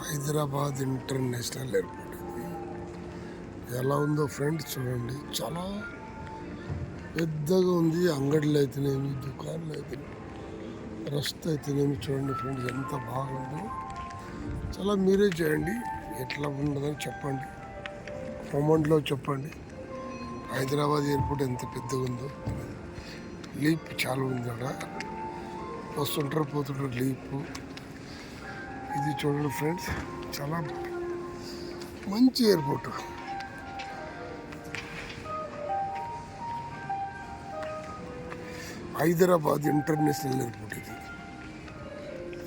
Hyderabad international airport ఇది. ఎలా ఉందో ఫ్రెండ్స్ చూడండి, చాలా పెద్దగా ఉంది. అంగడిలో అయితేనేమి, దుకాణాలు అయితేనేమి, రస్ట్ అయితేనేమి చూడండి ఫ్రెండ్స్ ఎంత బాగుందో. చాలా మీరే చేయండి, ఎట్లా ఉండదని చెప్పండి, కామెంట్లో చెప్పండి. హైదరాబాద్ ఎయిర్పోర్ట్ ఎంత పెద్దగా ఉందో. లీప్ చాలా ఉంది అక్కడ, వస్తుంటారు పోతుంటారు లీప్. ఇది చూడండి ఫ్రెండ్స్, చాలా మంచి ఎయిర్పోర్ట్. హైదరాబాద్ ఇంటర్నేషనల్ ఎయిర్పోర్ట్ ఇది.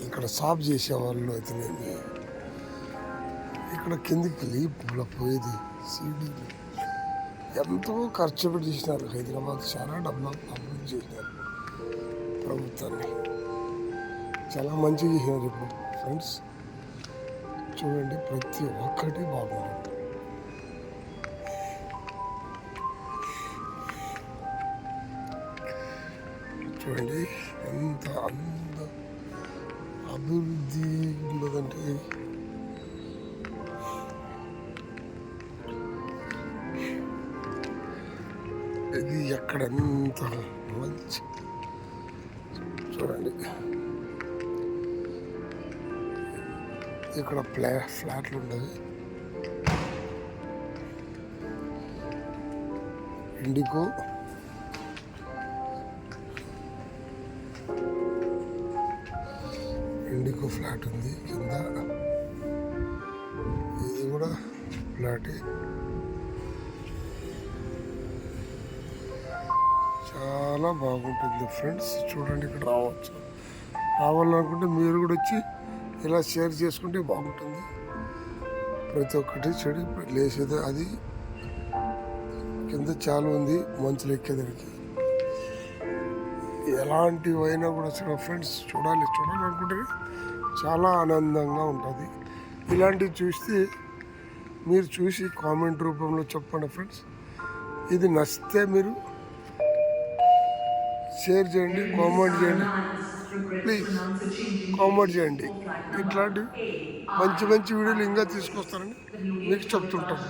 ఇక్కడ సాఫ్ చేసే వాళ్ళు అయితేనేమి, ఇక్కడ కిందికి లీప్లో పోయేది సీడీలు ఎంతో ఖర్చు పెట్టి చేసినారు. హైదరాబాద్ చాలా అభివృద్ధి చేసినారు ప్రభుత్వాన్ని, చాలా మంచిగా చేసినారు. ఇప్పుడు ఫ్రెండ్స్ చూడండి, ప్రతి ఒక్కటి బాగుంది. చూడండి ఎంత అభివృద్ధి ఉన్నదంటే, ఇది ఎక్కడంత మంచి చూడండి. ఇక్కడ ఫ్లాట్లు ఉండేవి. ఇండిగో ఫ్లాట్ ఉంది కింద. ఇది కూడా ఫ్లాటే, చాలా బాగుంటుంది ఫ్రెండ్స్. చూడండి, ఇక్కడ రావాలనుకుంటే మీరు కూడా వచ్చి ఇలా షేర్ చేసుకుంటే బాగుంటుంది. ప్రతి ఒక్కటి చెడు లేచేది అది కింద చాలా ఉంది, మంచులు ఎక్కేదానికి. ఎలాంటివైనా కూడా అసలు ఫ్రెండ్స్ చూడాలనుకుంటే చాలా ఆనందంగా ఉంటుంది. ఇలాంటివి చూస్తే మీరు చూసి కామెంట్ రూపంలో చెప్పండి ఫ్రెండ్స్. ఇది నచ్చితే మీరు షేర్ చేయండి, కామెంట్ చేయండి, ప్లీజ్ కామెంట్ చేయండి. ఇట్లాంటి మంచి మంచి వీడియోలు ఇంకా తీసుకొస్తారని మీకు చెప్తుంటాం.